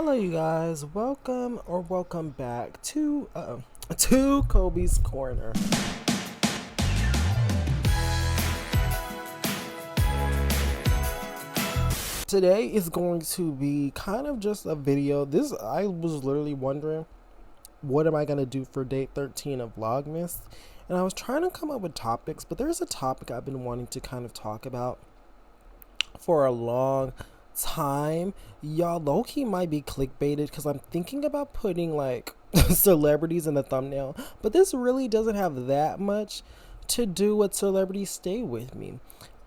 Hello, you guys. Welcome back to to Colby's Corner. Today is going to be kind of just a video. I was literally wondering, what am I gonna do for day 13 of vlogmas, and I was trying to come up with topics, but there's a topic I've been wanting to kind of talk about for a long time. Y'all low-key might be clickbaited because I'm thinking about putting like celebrities in the thumbnail, but this really doesn't have that much to do with celebrities. Stay with me.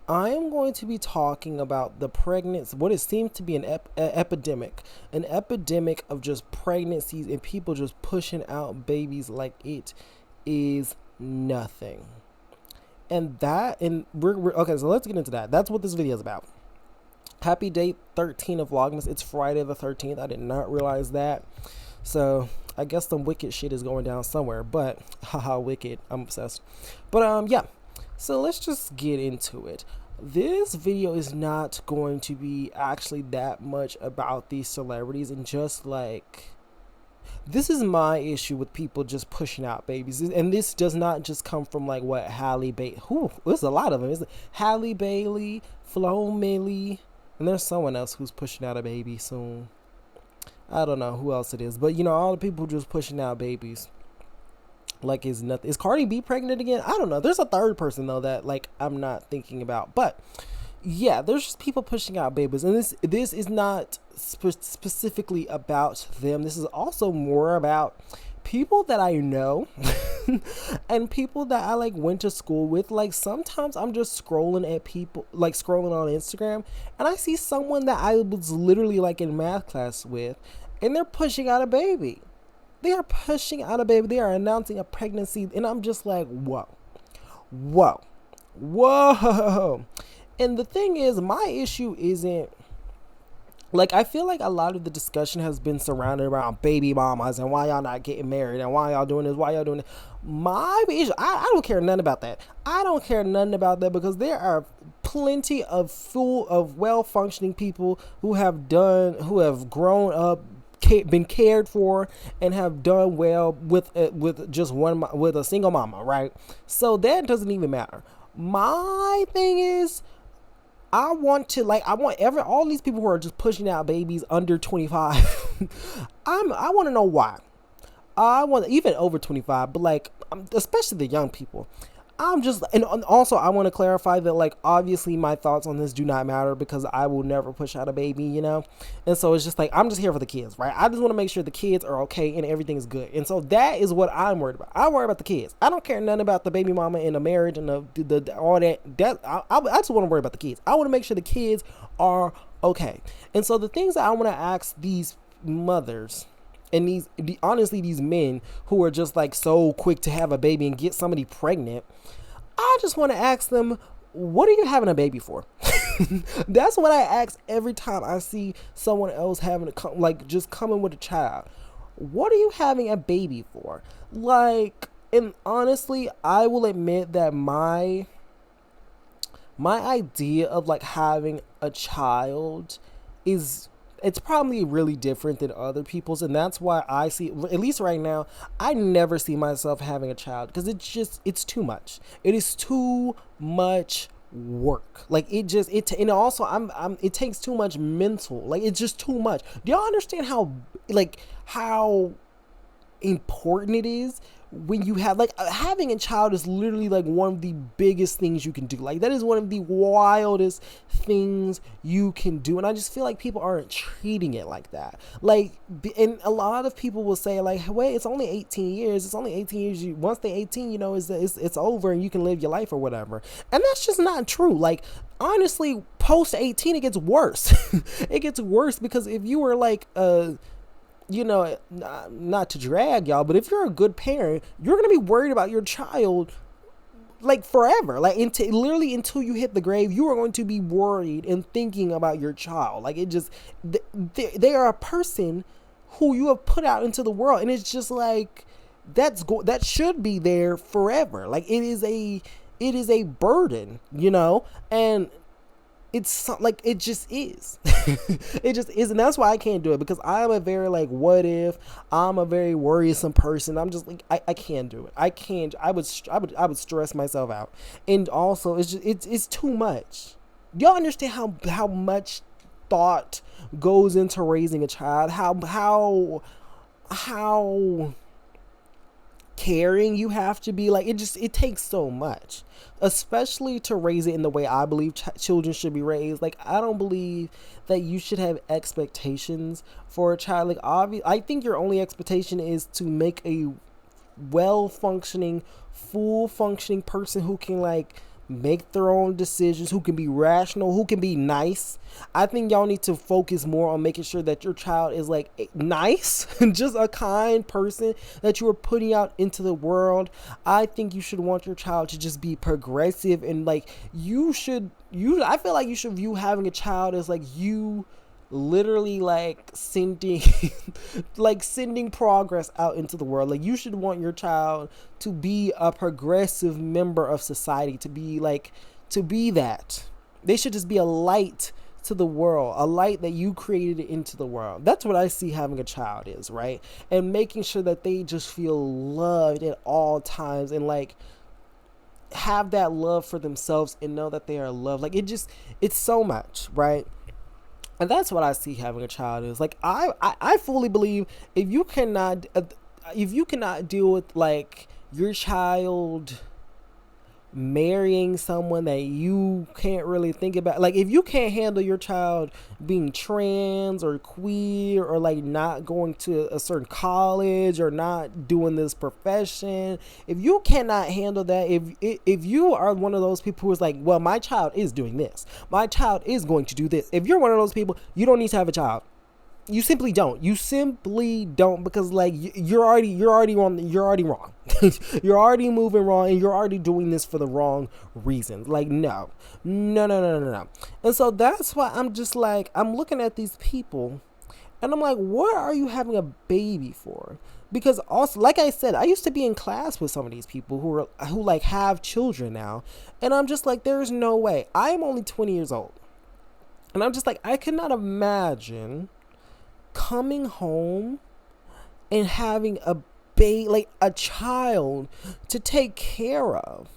I am going to be talking about the pregnancy, what it seems to be an epidemic of just pregnancies and people just pushing out babies like it is nothing. And we're okay, so let's get into that. That's what this video is about. Happy day 13 of vlogmas. It's Friday the 13th. I did not realize that, so I guess some wicked shit is going down somewhere, but haha, wicked, I'm obsessed. But yeah, so let's just get into it. This video is not going to be actually that much about these celebrities, and just like, this is my issue with people just pushing out babies. And this does not just come from like what Halle Bailey, there's a lot of them, isn't it? Halle Bailey, Flo Milli, and there's someone else who's pushing out a baby soon. I don't know who else it is, but you know, all the people just pushing out babies like it's nothing. Is Cardi B pregnant again? I don't know. There's a third person though that like I'm not thinking about, but yeah, there's just people pushing out babies, and this is not specifically about them. This is also more about people that I know and people that I like went to school with. Like sometimes I'm just scrolling at people, like scrolling on Instagram, and I see someone that I was literally like in math class with, and they're pushing out a baby. They are pushing out a baby. They are announcing a pregnancy. And I'm just like, whoa, whoa, whoa. And the thing is, my issue isn't, like, I feel like a lot of the discussion has been surrounded around baby mamas and why y'all not getting married and why y'all doing this, why y'all doing it. My issue, I don't care nothing about that. I don't care nothing about that, because there are plenty of well-functioning people who have grown up, been cared for, and have done well with a single mama, right? So that doesn't even matter. My thing is, I want all these people who are just pushing out babies under 25. I want to know why. I want even over 25, but like especially the young people. And also I want to clarify that, like, obviously my thoughts on this do not matter, because I will never push out a baby, you know? And so it's just like, I'm just here for the kids, right? I just want to make sure the kids are okay and everything is good. And so that is what I'm worried about. I worry about the kids. I don't care nothing about the baby mama and the marriage and the all that. I just want to worry about the kids. I want to make sure the kids are okay. And so the things that I want to ask these mothers and these men who are just like so quick to have a baby and get somebody pregnant, I just want to ask them, what are you having a baby for? That's what I ask every time I see someone else just coming with a child. What are you having a baby for? Like, and honestly, I will admit that my idea of like having a child it's probably really different than other people's, and that's why I see, at least right now, I never see myself having a child, because it's too much. It is too much work. Like and also it takes too much mental, like it's just too much. Do y'all understand how important it is when you have having a child is literally like one of the biggest things you can do. Like that is one of the wildest things you can do, and I just feel like people aren't treating it like that. Like, and a lot of people will say like, wait, it's only 18 years. It's only 18 years. Once they're 18, you know, it's over and you can live your life or whatever. And that's just not true. Like, honestly, post 18, it gets worse. It gets worse, because if you were like you know, not to drag y'all, but if you're a good parent, you're gonna be worried about your child like forever, like literally until you hit the grave. You are going to be worried and thinking about your child. Like, it just, they are a person who you have put out into the world, and it's just like that should be there forever. Like, it is a burden, you know. And like it just is. It just is, and that's why I can't do it, because I'm a very like what if, I'm a very worrisome person. I'm just like I can't do it. I can't. I would stress myself out, and also it's too much. Y'all understand how much thought goes into raising a child? How caring you have to be. Like it takes so much, especially to raise it in the way I believe children should be raised. Like I don't believe that you should have expectations for a child. Like I think your only expectation is to make a well functioning, full functioning person who can like make their own decisions, who can be rational, who can be nice. I think y'all need to focus more on making sure that your child is like nice and just a kind person that you are putting out into the world. I think you should want your child to just be progressive, and like I feel like you should view having a child as like you literally like sending like sending progress out into the world. Like you should want your child to be a progressive member of society, to be that they should just be a light to the world, a light that you created into the world. That's what I see having a child is, right? And making sure that they just feel loved at all times, and like have that love for themselves and know that they are loved. Like it's so much, right? And that's what I see having a child is. Like I fully believe if you cannot deal with like your child marrying someone that you can't really think about, like if you can't handle your child being trans or queer, or like not going to a certain college or not doing this profession, if you cannot handle that, if you are one of those people who is like, well, my child is doing this, my child is going to do this, if you're one of those people, you don't need to have a child. You simply don't. Because like you're already wrong. You're already moving wrong, and you're already doing this for the wrong reasons. Like no. And so that's why I'm just like, I'm looking at these people and I'm like, what are you having a baby for? Because also, like I said, I used to be in class with some of these people who like have children now, and I'm just like, there's no way. I am only 20 years old, and I'm just like, I could not imagine coming home and having a child to take care of,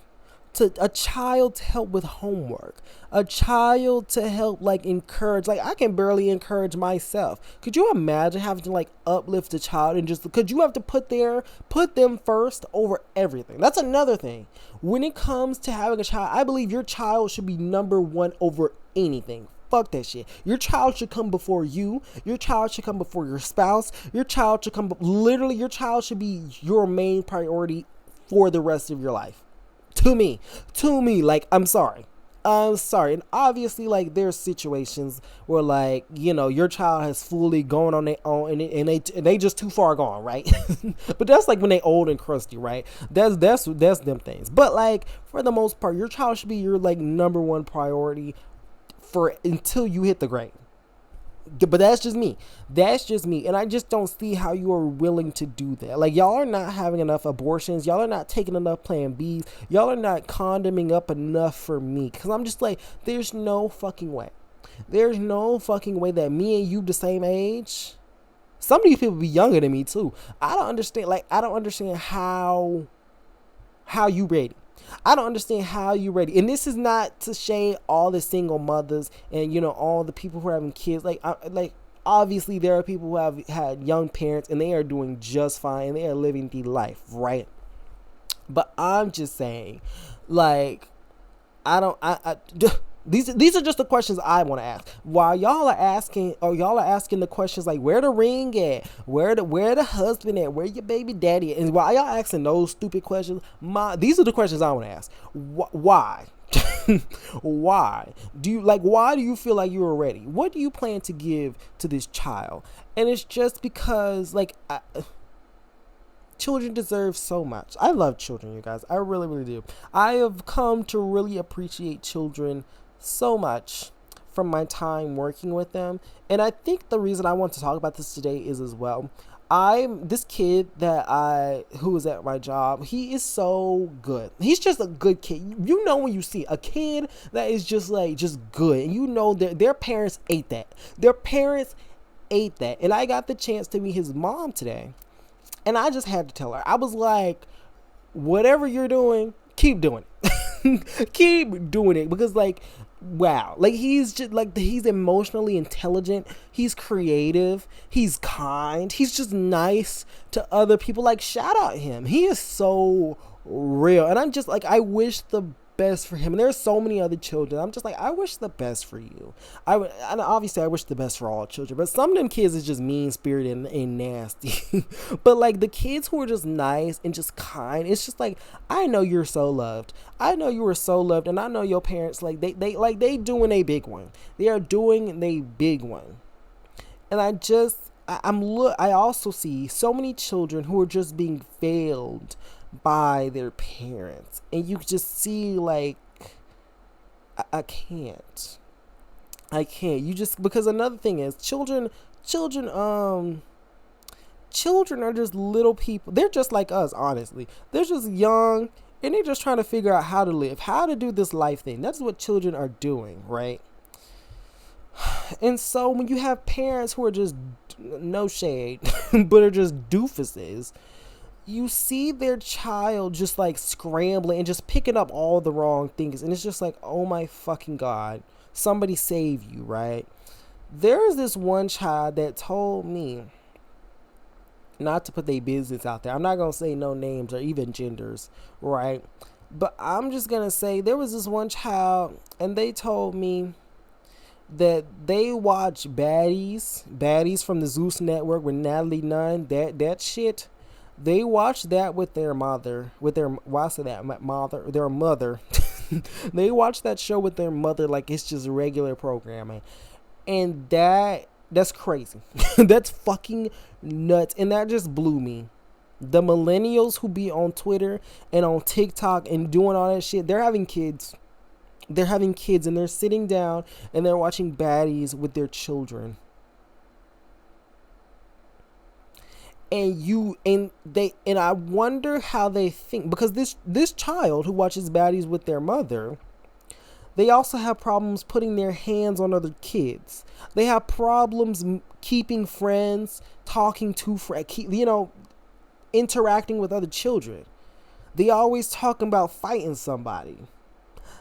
a child to help with homework, a child to help like encourage. Like I can barely encourage myself. Could you imagine having to like uplift a child, and just could you have to put them first over everything? That's another thing. When it comes to having a child, I believe your child should be number one over anything. Fuck that shit. Your child should come before you. Your child should come before your spouse. Your child should literally, your child should be your main priority for the rest of your life. To me, like, I'm sorry. And obviously, like, there's situations where, like, you know, your child has fully gone on their own, and they just too far gone, right? But that's like when they old and crusty, right? That's them things. But like, for the most part, your child should be your like number one priority until you hit the grave. But that's just me. And I just don't see how you are willing to do that. Like, y'all are not having enough abortions. Y'all are not taking enough Plan Bs. Y'all are not condoming up enough for me. Because I'm just like, there's no fucking way. There's no fucking way that me and you the same age. Some of these people be younger than me too. I don't understand how you ready. I don't understand how you ready. And this is not to shame all the single mothers and, you know, all the people who are having kids. Like obviously there are people who have had young parents and they are doing just fine and they are living the life, right? But I'm just saying, like, these are just the questions I want to ask. While y'all are asking the questions like, where the ring at, where the husband at, where your baby daddy at, and while y'all asking those stupid questions, these are the questions I want to ask. Why? Why do you feel like you are ready? What do you plan to give to this child? And it's just because, like, children deserve so much. I love children, you guys. I really, really do. I have come to really appreciate children so much from my time working with them. And I think the reason I want to talk about this today is as well, I'm this kid that I who was at my job. He is so good. He's just a good kid. You know when you see a kid that is just like just good, and you know their parents ate that. Their parents ate that, and I got the chance to meet his mom today, and I just had to tell her. I was like, whatever you're doing, keep doing it. Keep doing it because like wow, like he's just like he's emotionally intelligent, he's creative, he's kind, he's just nice to other people. Like shout out him, he is so real, and I'm just like I wish the best for him. And there's so many other children, I'm just like I wish the best for you. And obviously I wish the best for all children, but some of them kids is just mean spirited and nasty. But like the kids who are just nice and just kind, it's just like I know you're so loved. I know you were so loved, and I know your parents like they doing a big one. They are doing a big one, and I also see so many children who are just being failed by their parents, and you just see like I can't. I can't. You just because another thing is children children are just little people. They're just like us, honestly. They're just young and they're just trying to figure out how to live, how to do this life thing. That's what children are doing, right? And so when you have parents who are just no shade, but are just doofuses, you see their child just like scrambling and just picking up all the wrong things. And it's just like, oh my fucking God, somebody save you, right? There's this one child that told me not to put their business out there. I'm not going to say no names or even genders, right? But I'm just going to say there was this one child and they told me that they watch baddies from the Zeus Network with Natalie Nunn, that shit. They watch that with their mother, their mother. They watch that show with their mother like it's just regular programming. And that's crazy. That's fucking nuts. And that just blew me. The millennials who be on Twitter and on TikTok and doing all that shit, they're having kids. They're having kids and they're sitting down and they're watching baddies with their children. And I wonder how they think, because this child who watches baddies with their mother, they also have problems putting their hands on other kids. They have problems keeping friends, talking to friends, interacting with other children. They always talking about fighting somebody.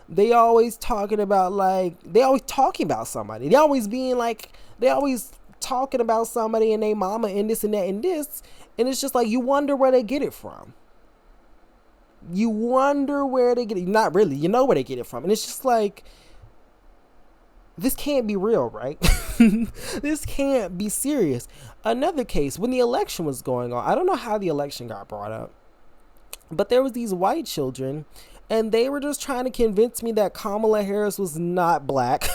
They always talking about somebody. They always talking about somebody and their mama and this and that and this. And it's just like, you wonder where they get it from. You wonder where they get it. Not really. You know where they get it from. And it's just like, this can't be real, right? This can't be serious. Another case, when the election was going on, I don't know how the election got brought up, but there was these white children and they were just trying to convince me that Kamala Harris was not black.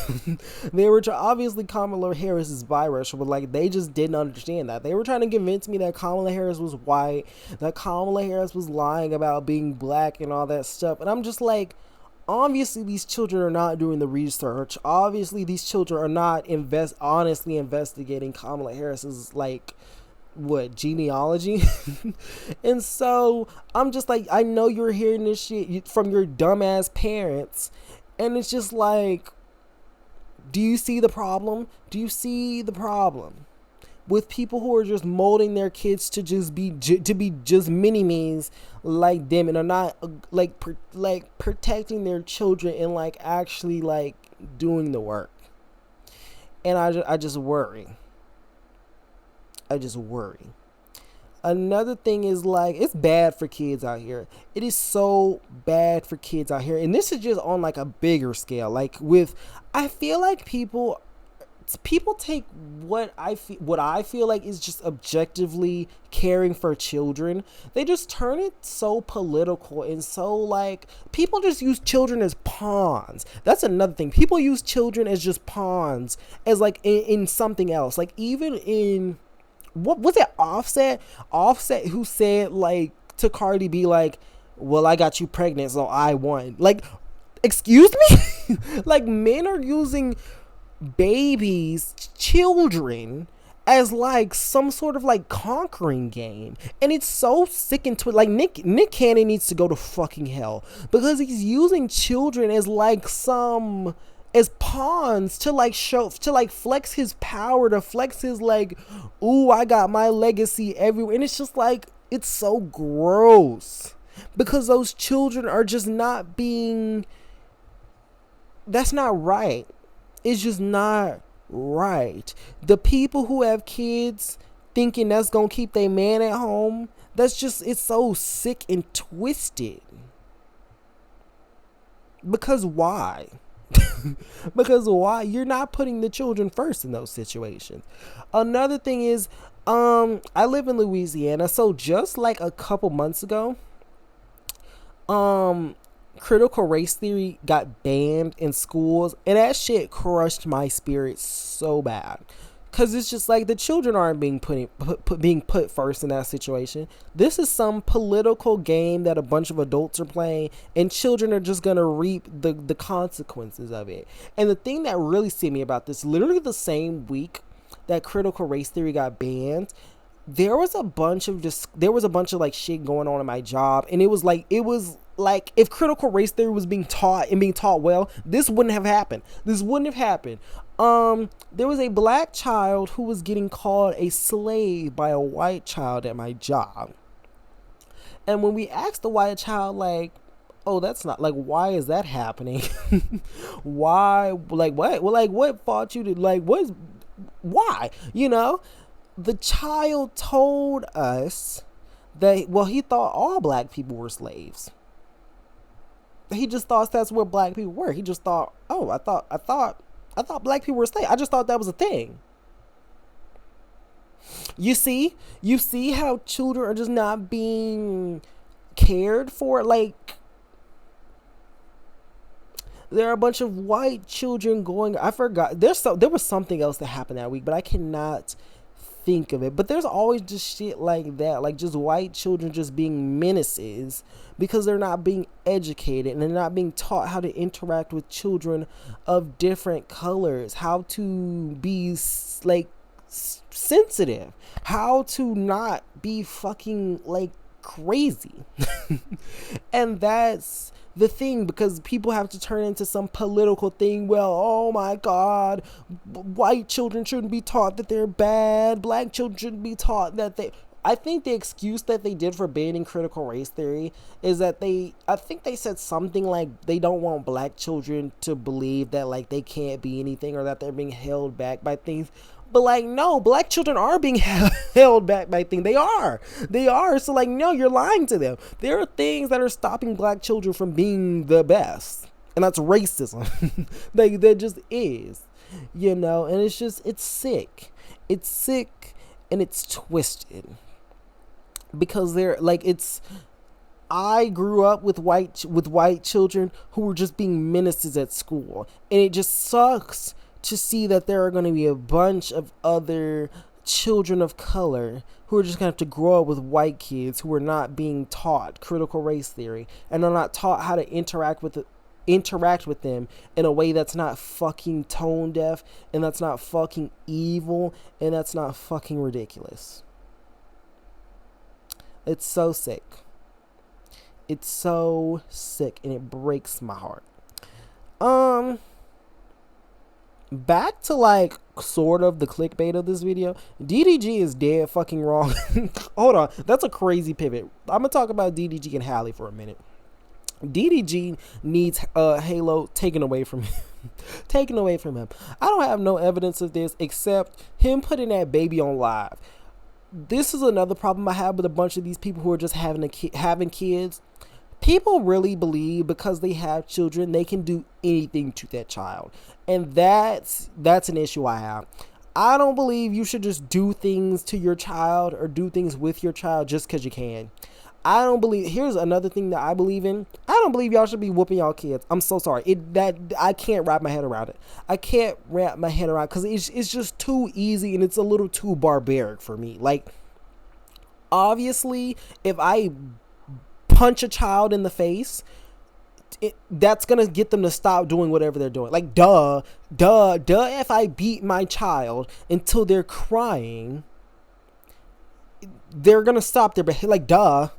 They were obviously Kamala Harris is biracial, but like they just didn't understand that. They were trying to convince me that Kamala Harris was white, that Kamala Harris was lying about being black and all that stuff. And I'm just like, obviously these children are not doing the research. Obviously these children are not honestly investigating Kamala Harris's genealogy. And so I'm just like, I know you're hearing this shit from your dumbass parents, and it's just like, do you see the problem? Do you see the problem with people who are just molding their kids to just be just mini-me's like them, and are not protecting their children and actually doing the work? And I just worry. Another thing is it's bad for kids out here. It is so bad for kids out here. And this is just on a bigger scale. I feel like people take what I feel like is just objectively caring for children. They just turn it so political, and so people just use children as pawns. That's another thing. People use children as just pawns, as in something else. Even in, what was it, Offset who said to Cardi B, well, I got you pregnant, so I won. Excuse me? Men are using children as like some sort of like conquering game. And it's so sick and twisted. Like Nick Cannon needs to go to fucking hell, because he's using children as like some as pawns to like show, to like flex his power, to flex his like, ooh, I got my legacy everywhere. And it's just like, it's so gross, because those children are just not being, that's not right. It's just not right. The people who have kids thinking that's gonna keep their man at home, that's just, it's so sick and twisted. Because why? Because why? You're not putting the children first in those situations. Another thing is, I live in Louisiana, so just like a couple months ago, critical race theory got banned in schools, and that shit crushed my spirit so bad. Cause it's just like, the children aren't being being put first in that situation. This is some political game that a bunch of adults are playing, and children are just gonna reap the consequences of it. And the thing that really set me about this, literally the same week that critical race theory got banned, there was a bunch of like shit going on in my job, and it was like if critical race theory was being taught and being taught well, this wouldn't have happened. There was a black child who was getting called a slave by a white child at my job. And when we asked the white child, like, oh, that's not, like, why is that happening? Why, like, what? Well, like, what fought you to, like, why? You know? The child told us that, well, he thought all black people were slaves. He just thought that's what black people were. He just thought, oh, I thought black people were slaves. I just thought that was a thing. You see how children are just not being cared for. Like, there are a bunch of white children going, I forgot, there was something else that happened that week, but I cannot think of it. But there's always just shit like that, like just white children just being menaces because they're not being educated, and they're not being taught how to interact with children of different colors, how to be like sensitive, how to not be fucking like crazy. And that's the thing, because people have to turn into some political thing. Well, oh my God, white children shouldn't be taught that they're bad. Black children shouldn't be taught that they. I think the excuse that they did for banning critical race theory is that I think they said something like they don't want black children to believe that like they can't be anything, or that they're being held back by things. But like, no, black children are being held back by things. They are. So like, no, you're lying to them. There are things that are stopping black children from being the best, and that's racism. Like, that just is, you know. And it's just, it's sick, and it's twisted, because they're like, I grew up with white children who were just being menaces at school, and it just sucks to see that there are going to be a bunch of other children of color who are just going to have to grow up with white kids who are not being taught critical race theory, and are not taught how to interact with them in a way that's not fucking tone deaf, and that's not fucking evil, and that's not fucking ridiculous. It's so sick. It's so sick, and it breaks my heart. Back to like sort of the clickbait of this video. DDG is dead fucking wrong. Hold on, that's a crazy pivot. I'm gonna talk about DDG and Halle for a minute. DDG needs Halo taken away from him. I don't have no evidence of this except him putting that baby on live. This is another problem I have with a bunch of these people who are just having kids. People really believe because they have children, they can do anything to that child. And that's an issue I have. I don't believe you should just do things to your child or do things with your child just because you can. I don't believe, here's another thing that I believe in. I don't believe y'all should be whooping y'all kids. I'm so sorry. I can't wrap my head around it. I can't wrap my head around, because it's just too easy, and it's a little too barbaric for me. Like, obviously, if I punch a child in the face, that's gonna get them to stop doing whatever they're doing. Like, duh. If I beat my child until they're crying, they're gonna stop their behavior. Like, duh.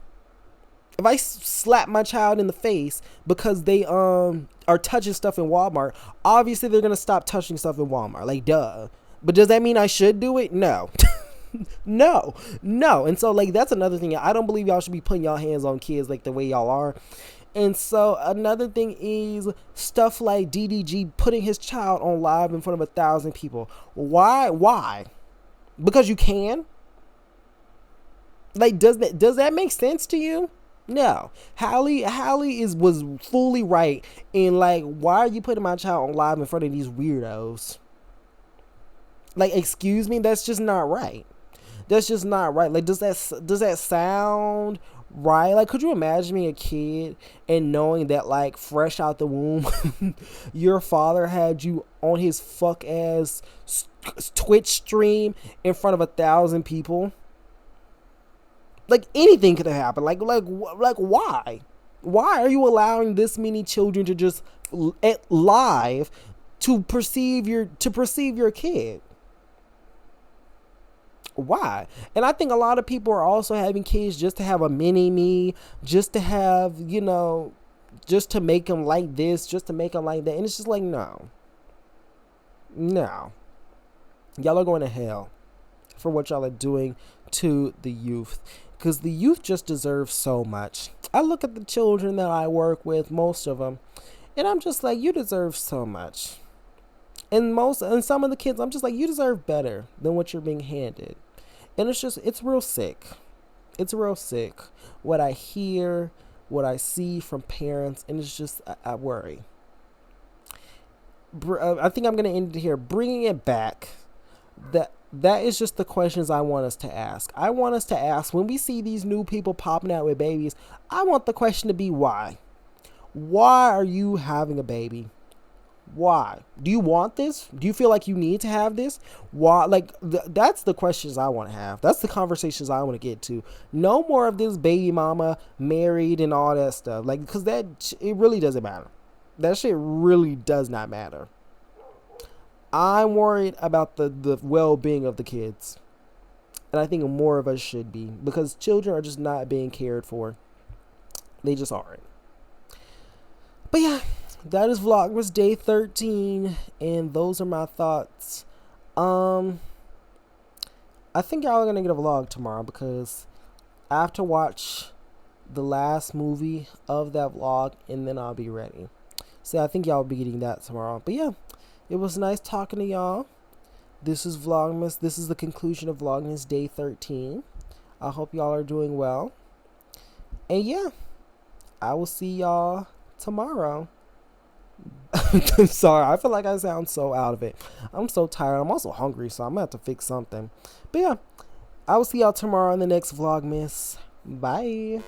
If I slap my child in the face because they are touching stuff in Walmart, obviously they're gonna stop touching stuff in Walmart. Like, duh. But does that mean I should do it? No. No. And so, like, that's another thing. I don't believe y'all should be putting y'all hands on kids like the way y'all are. And so another thing is stuff like DDG putting his child on live in front of 1,000 people. Why? Because you can? Like, does that make sense to you? No. Hallie was fully right in, like, why are you putting my child on live in front of these weirdos? Like, excuse me, that's just not right. That's just not right. Like, does that sound right? Like, could you imagine being a kid and knowing that, like, fresh out the womb, your father had you on his fuck ass Twitch stream in front of 1,000 people? Like, anything could have happened. Like, why? Why are you allowing this many children to just live to perceive your kid? Why? And I think a lot of people are also having kids just to have a mini me, just to have, just to make them like this, just to make them like that. And it's just like, no. Y'all are going to hell for what y'all are doing to the youth. Because the youth just deserve so much. I look at the children that I work with, most of them, and I'm just like, you deserve so much. And some of the kids, I'm just like, you deserve better than what you're being handed. And it's real sick. It's real sick what I hear, what I see from parents, and it's just, I worry. I think I'm going to end it here. Bringing it back, that is just the questions I want us to ask. I want us to ask, when we see these new people popping out with babies, I want the question to be why. Why are you having a baby? Why? Do you want this? Do you feel like you need to have this? Why? Like, that's the questions I want to have. That's the conversations I want to get to. No more of this baby mama married and all that stuff. Like, because it really doesn't matter. That shit really does not matter. I'm worried about the well-being of the kids. And I think more of us should be. Because children are just not being cared for. They just aren't. But yeah, that is Vlogmas Day 13. And those are my thoughts. I think y'all are going to get a vlog tomorrow. Because I have to watch the last movie of that vlog. And then I'll be ready. So I think y'all will be getting that tomorrow. But yeah. It was nice talking to y'all. This is Vlogmas. This is the conclusion of Vlogmas Day 13. I hope y'all are doing well. And yeah, I will see y'all tomorrow. I'm sorry. I feel like I sound so out of it. I'm so tired. I'm also hungry, so I'm going to have to fix something. But yeah, I will see y'all tomorrow in the next Vlogmas. Bye.